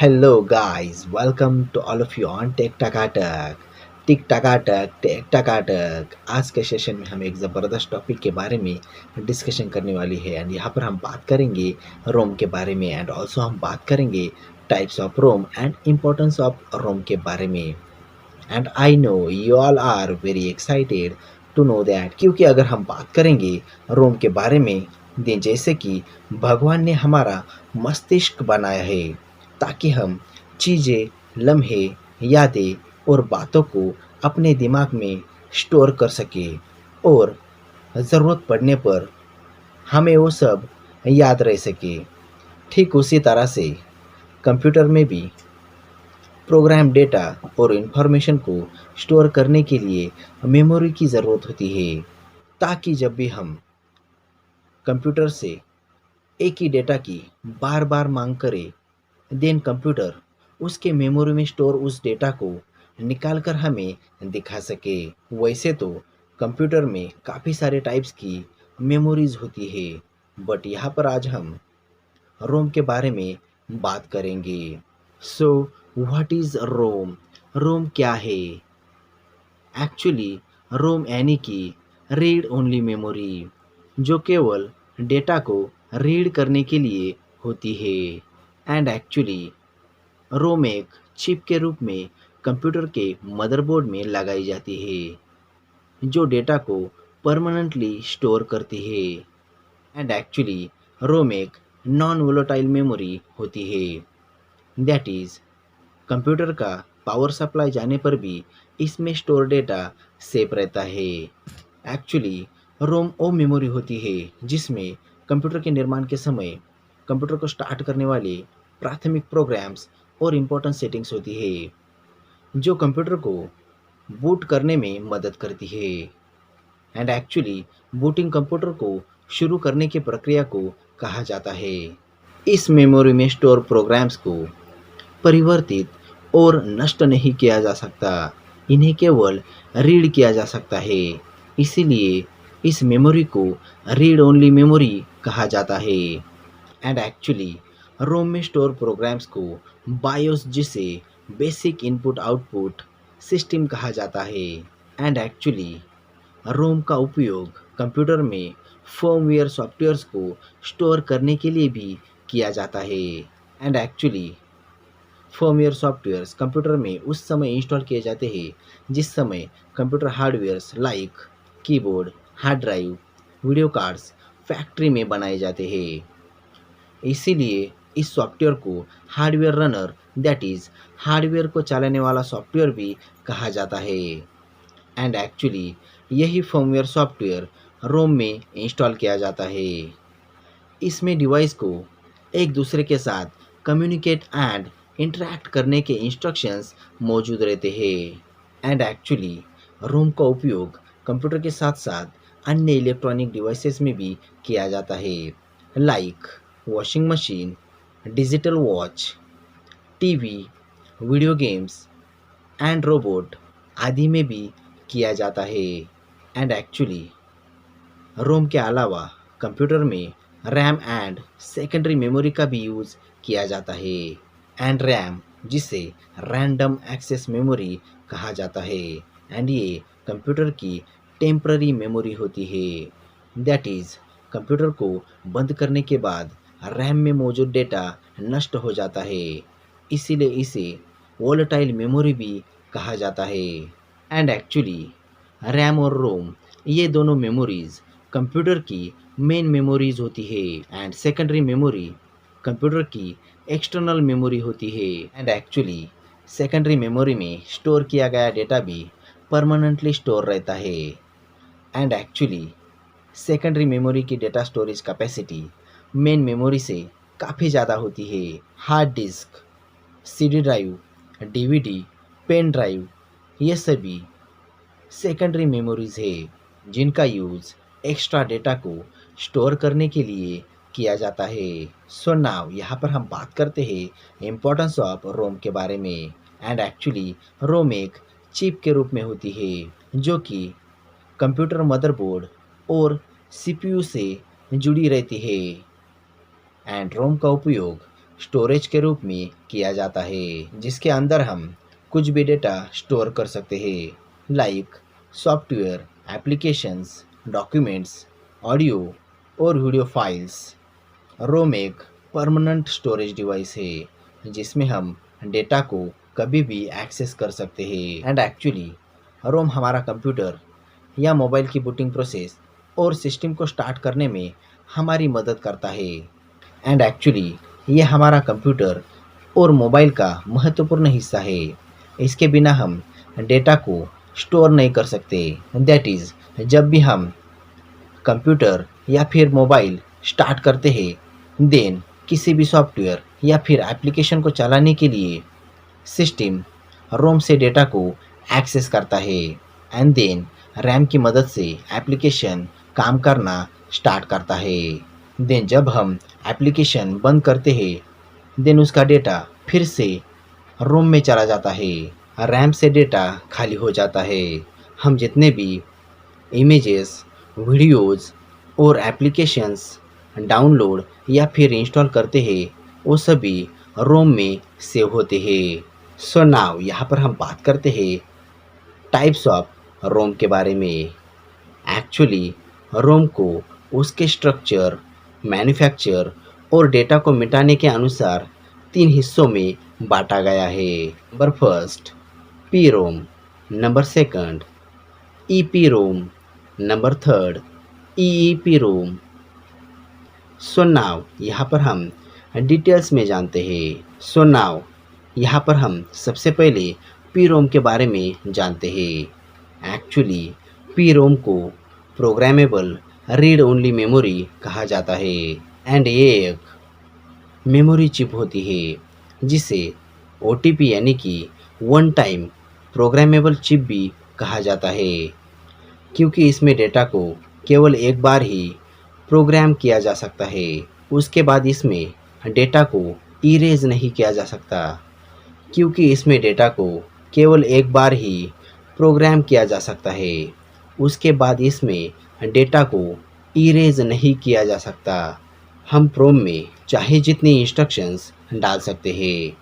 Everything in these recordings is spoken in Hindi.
Hello guys, welcome to all of you on टेक टकाटक। टिक टकाटक टेक टकाटक। आज के सेशन में हम एक ज़बरदस्त टॉपिक के बारे में डिस्कशन करने वाली है एंड यहाँ पर हम बात करेंगे रोम के बारे में एंड ऑल्सो हम बात करेंगे types of ROM and importance of ROM के बारे में। And I know you all are very excited to know that, क्योंकि अगर हम बात करेंगे रोम के बारे में जैसे कि भगवान ने हमारा मस्तिष्क बनाया है ताकि हम चीज़ें, लम्हे, यादें और बातों को अपने दिमाग में स्टोर कर सके और ज़रूरत पड़ने पर हमें वो सब याद रह सके। ठीक उसी तरह से कंप्यूटर में भी प्रोग्राम डेटा और इन्फॉर्मेशन को स्टोर करने के लिए मेमोरी की ज़रूरत होती है, ताकि जब भी हम कंप्यूटर से एक ही डेटा की बार बार मांग करें, देन कंप्यूटर उसके मेमोरी में स्टोर उस डेटा को निकाल कर हमें दिखा सके। वैसे तो कंप्यूटर में काफ़ी सारे टाइप्स की मेमोरीज होती है, बट यहाँ पर आज हम रोम के बारे में बात करेंगे। सो व्हाट इज़ रोम? रोम क्या है? एक्चुअली रोम यानी कि रीड ओनली मेमोरी, जो केवल डेटा को रीड करने के लिए होती है। एंड एक्चुअली रोम एक चिप के रूप में कंप्यूटर के मदरबोर्ड में लगाई जाती है, जो डेटा को परमानेंटली स्टोर करती है। एंड एक्चुअली रोम एक नॉन वोलेटाइल मेमोरी होती है, दैट इज़ कंप्यूटर का पावर सप्लाई जाने पर भी इसमें स्टोर डेटा सेव रहता है। एक्चुअली रोम वो मेमोरी होती है जिसमें कंप्यूटर के निर्माण के समय कंप्यूटर को स्टार्ट करने वाले प्राथमिक प्रोग्राम्स और इम्पोर्टेंट सेटिंग्स होती है, जो कंप्यूटर को बूट करने में मदद करती है। एंड एक्चुअली बूटिंग कंप्यूटर को शुरू करने की प्रक्रिया को कहा जाता है। इस मेमोरी में स्टोर प्रोग्राम्स को परिवर्तित और नष्ट नहीं किया जा सकता, इन्हें केवल रीड किया जा सकता है। इसीलिए इस मेमोरी को रीड ओनली मेमोरी कहा जाता है। एंड एक्चुअली रोम में स्टोर प्रोग्राम्स को बायोस, जिसे बेसिक इनपुट आउटपुट सिस्टम कहा जाता है। एंड एक्चुअली रोम का उपयोग कंप्यूटर में फर्मवेयर सॉफ्टवेयर्स को स्टोर करने के लिए भी किया जाता है। And actually firmware softwares computer में उस समय इंस्टॉल किए जाते हैं जिस समय computer hardwares like keyboard, hard drive, video cards factory में बनाए जाते हैं। इसीलिए इस सॉफ्टवेयर को hardware runner, that is hardware को चलाने वाला सॉफ्टवेयर भी कहा जाता है। एंड एक्चुअली यही फर्मवेयर सॉफ्टवेयर रोम में इंस्टॉल किया जाता है। इसमें डिवाइस को एक दूसरे के साथ कम्युनिकेट एंड इंटरैक्ट करने के इंस्ट्रक्शंस मौजूद रहते हैं। एंड एक्चुअली रोम का उपयोग कंप्यूटर के साथ साथ अन्य इलेक्ट्रॉनिक डिवाइसेस में भी किया जाता है, like washing machine, digital watch, TV, video games and robot आदि में भी किया जाता है। एंड एक्चुअली रोम के अलावा कंप्यूटर में रैम एंड सेकेंडरी मेमोरी का भी यूज़ किया जाता है। एंड रैम, जिसे रैंडम एक्सेस मेमोरी कहा जाता है, एंड ये कंप्यूटर की टेम्पररी मेमोरी होती है, दैट इज़ कंप्यूटर को बंद करने के बाद रैम में मौजूद डेटा नष्ट हो जाता है, इसीलिए इसे वोलेटाइल मेमोरी भी कहा जाता है। एंड एक्चुअली रैम और रोम, ये दोनों मेमोरीज कंप्यूटर की मेन मेमोरीज होती है एंड सेकेंडरी मेमोरी कंप्यूटर की एक्सटर्नल मेमोरी होती है। एंड एक्चुअली सेकेंडरी मेमोरी में स्टोर किया गया डेटा भी परमानेंटली स्टोर रहता है। एंड एक्चुअली सेकेंडरी मेमोरी की data storage capacity main memory से काफ़ी ज़्यादा होती है। Hard disk, CD drive, DVD, pen drive, ये सभी सेकेंडरी मेमोरीज है जिनका यूज़ एक्स्ट्रा डेटा को स्टोर करने के लिए किया जाता है। सो नाउ यहाँ पर हम बात करते हैं इम्पोर्टेंस ऑफ रोम के बारे में। एंड एक्चुअली रोम एक चिप के रूप में होती है जो कि कंप्यूटर मदरबोर्ड और सीपीयू से जुड़ी रहती है। एंड रोम का उपयोग स्टोरेज के रूप में किया जाता है, जिसके अंदर हम कुछ भी डेटा स्टोर कर सकते हैं, like software, applications, documents, audio और वीडियो फाइल्स। रोम एक परमानेंट स्टोरेज डिवाइस है जिसमें हम डेटा को कभी भी एक्सेस कर सकते हैं। एंड एक्चुअली रोम हमारा कंप्यूटर या मोबाइल की बूटिंग प्रोसेस और सिस्टम को स्टार्ट करने में हमारी मदद करता है। एंड एक्चुअली ये हमारा कंप्यूटर और मोबाइल का महत्वपूर्ण हिस्सा है। इसके बिना हम डेटा को स्टोर नहीं कर सकते। दैट इज़ जब भी हम कंप्यूटर या फिर मोबाइल स्टार्ट करते हैं देन किसी भी सॉफ्टवेयर या फिर एप्लीकेशन को चलाने के लिए सिस्टम रोम से डेटा को एक्सेस करता है एंड देन रैम की मदद से एप्लीकेशन काम करना स्टार्ट करता है। देन जब हम एप्लीकेशन बंद करते हैं देन उसका डेटा फिर से रोम में चला जाता है। रैम से डेटा खाली हो जाता है। हम जितने भी इमेजेस, वीडियोस और एप्लीकेशंस डाउनलोड या फिर इंस्टॉल करते हैं वो सभी रोम में सेव होते हैं। सो नाउ यहाँ पर हम बात करते हैं टाइप्स ऑफ रोम के बारे में। एक्चुअली रोम को उसके स्ट्रक्चर, मैन्युफैक्चर और डेटा को मिटाने के अनुसार 3 हिस्सों में बांटा गया है। Number first PROM, number second EPROM, number third EEPROM. So now यहाँ पर हम डिटेल्स में जानते हैं। सो नाउ यहाँ पर हम सबसे पहले पी रोम के बारे में जानते हैं। एक्चुअली पी रोम को प्रोग्रामेबल रीड ओनली मेमोरी कहा जाता है एंड ये एक मेमोरी चिप होती है जिसे ओटीपी यानी कि वन टाइम प्रोग्रामेबल चिप भी कहा जाता है, क्योंकि इसमें डेटा को केवल एक बार ही प्रोग्राम किया जा सकता है। उसके बाद इसमें डेटा को इरेज नहीं किया जा सकता, क्योंकि इसमें डेटा को केवल एक बार ही प्रोग्राम किया जा सकता है। उसके बाद इसमें डेटा को इरेज नहीं किया जा सकता। हम प्रोम में चाहे जितनी इंस्ट्रक्शंस डाल सकते हैं।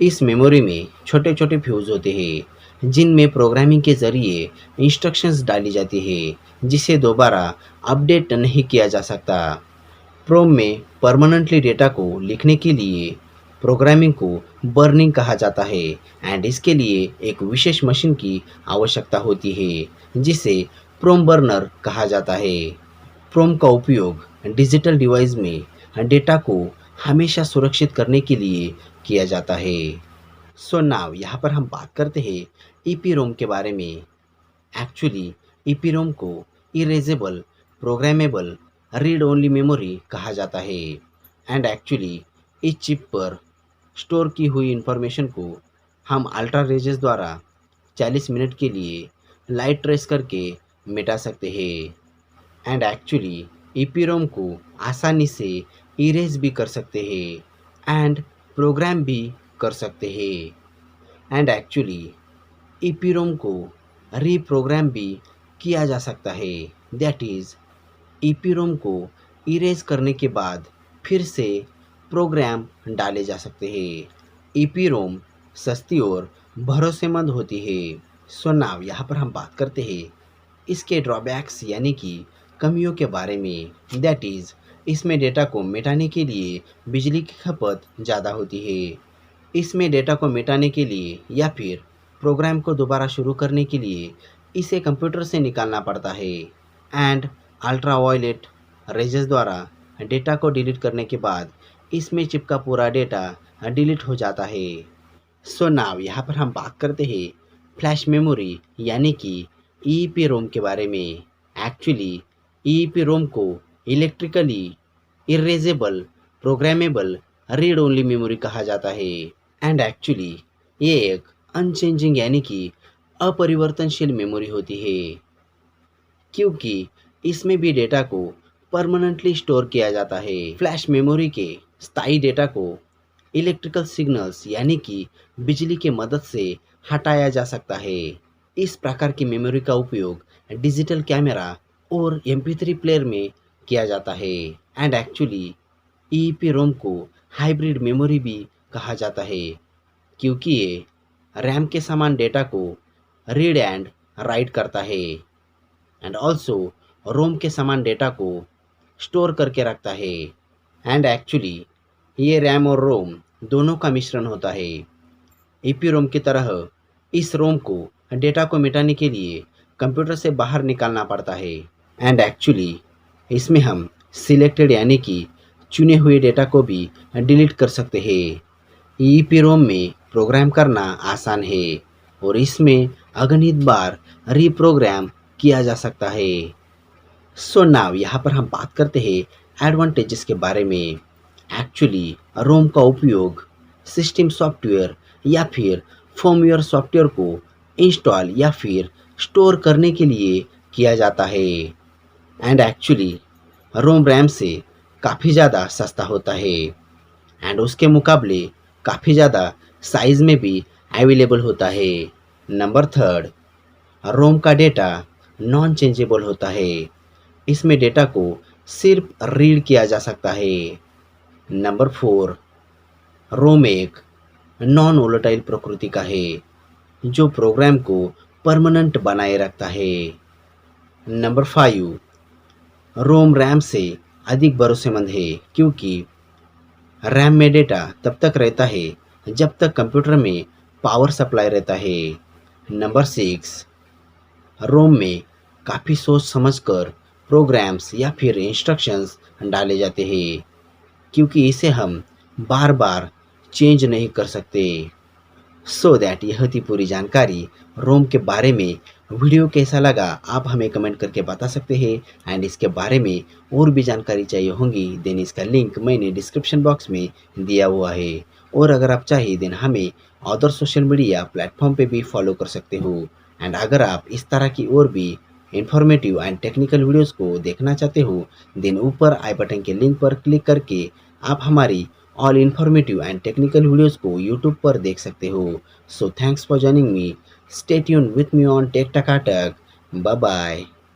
इस मेमोरी में छोटे छोटे फ्यूज होते हैं जिनमें प्रोग्रामिंग के ज़रिए इंस्ट्रक्शंस डाली जाती है जिसे दोबारा अपडेट नहीं किया जा सकता। प्रोम में परमानेंटली डेटा को लिखने के लिए प्रोग्रामिंग को बर्निंग कहा जाता है एंड इसके लिए एक विशेष मशीन की आवश्यकता होती है जिसे प्रोम बर्नर कहा जाता है। प्रोम का उपयोग डिजिटल डिवाइस में डेटा को हमेशा सुरक्षित करने के लिए किया जाता है। सो नाउ यहाँ पर हम बात करते हैं ईपीरोम के बारे में। एक्चुअली ईपीरोम को erasable programmable read only memory कहा जाता है एंड एक्चुअली इस चिप पर स्टोर की हुई इंफॉर्मेशन को हम अल्ट्रा रेजेस द्वारा 40 मिनट के लिए लाइट ट्रेस करके मिटा सकते हैं एंड एक्चुअली ईपीरोम को आसानी से इरेज भी कर सकते हैं एंड प्रोग्राम भी कर सकते हैं एंड एक्चुअली ईपीरोम को रीप्रोग्राम भी किया जा सकता है। दैट इज़ ईपीरोम को इरेज करने के बाद फिर से प्रोग्राम डाले जा सकते हैं। ईपीरोम सस्ती और भरोसेमंद होती है। सो नाउ यहाँ पर हम बात करते हैं इसके ड्रॉबैक्स यानी कि कमियों के बारे में। दैट इज़ इसमें डेटा को मिटाने के लिए बिजली की खपत ज़्यादा होती है। इसमें डेटा को मिटाने के लिए या फिर प्रोग्राम को दोबारा शुरू करने के लिए इसे कंप्यूटर से निकालना पड़ता है एंड अल्ट्रा वायलेट रेजेस द्वारा डेटा को डिलीट करने के बाद इसमें चिपका पूरा डेटा डिलीट हो जाता है। सो नाउ यहाँ पर हम बात करते हैं फ्लैश मेमोरी यानी कि ईईपीरोम के बारे में। एक्चुअली ईईपीरोम को electrically erasable programmable read only memory कहा जाता है एंड एक्चुअली ये एक अनचेंजिंग यानी कि अपरिवर्तनशील मेमोरी होती है, क्योंकि इसमें भी डेटा को परमानेंटली स्टोर किया जाता है। फ्लैश मेमोरी के स्थायी डेटा को इलेक्ट्रिकल सिग्नल्स यानी कि बिजली के मदद से हटाया जा सकता है। इस प्रकार की मेमोरी का उपयोग डिजिटल कैमरा और MP3 प्लेयर में किया जाता है एंड एक्चुअली ईईपीरोम को हाइब्रिड मेमोरी भी कहा जाता है, क्योंकि ये रैम के समान डेटा को रीड एंड राइट करता है एंड ऑल्सो रोम के समान डेटा को स्टोर करके रखता है। एंड एक्चुअली ये रैम और रोम दोनों का मिश्रण होता है। ईपीरोम की तरह इस रोम को डेटा को मिटाने के लिए कंप्यूटर से बाहर निकालना पड़ता है एंड एक्चुअली इसमें हम सिलेक्टेड यानी कि चुने हुए डेटा को भी डिलीट कर सकते हैं। ईपीरोम में प्रोग्राम करना आसान है और इसमें अगणित बार रीप्रोग्राम किया जा सकता है। सो नाउ यहाँ पर हम बात करते हैं एडवांटेजेस के बारे में। एक्चुअली रोम का उपयोग सिस्टम सॉफ्टवेयर या फिर फर्मवेयर सॉफ्टवेयर को इंस्टॉल या फिर स्टोर करने के लिए किया जाता है एंड एक्चुअली रोम रैम से काफ़ी ज़्यादा सस्ता होता है एंड उसके मुकाबले काफ़ी ज़्यादा साइज़ में भी अवेलेबल होता है। नंबर थर्ड, रोम का डेटा नॉन चेंजेबल होता है। इसमें डेटा को सिर्फ रीड किया जा सकता है। नंबर फोर, रोम एक नॉन वोलेटाइल प्रकृति का है जो प्रोग्राम को परमानेंट बनाए रखता है। नंबर फाइव, रोम रैम से अधिक भरोसेमंद है क्योंकि रैम में डेटा तब तक रहता है जब तक कंप्यूटर में पावर सप्लाई रहता है। नंबर सिक्स, रोम में काफ़ी सोच समझकर प्रोग्राम्स या फिर इंस्ट्रक्शंस डाले जाते हैं क्योंकि इसे हम बार बार चेंज नहीं कर सकते। सो दैट यह थी पूरी जानकारी रोम के बारे में। वीडियो कैसा लगा आप हमें कमेंट करके बता सकते हैं एंड इसके बारे में और भी जानकारी चाहिए होंगी देन इसका लिंक मैंने डिस्क्रिप्शन बॉक्स में दिया हुआ है। और अगर आप चाहिए देन हमें अदर सोशल मीडिया प्लेटफॉर्म पे भी फॉलो कर सकते हो एंड अगर आप इस तरह की और भी इंफॉर्मेटिव एंड टेक्निकल वीडियोस को देखना चाहते हो देन ऊपर आई बटन के लिंक पर क्लिक करके आप हमारी all informative and technical videos को यूट्यूब पर देख सकते हो। So thanks for joining me, stay tuned with me on Tech Takatak. Bye bye.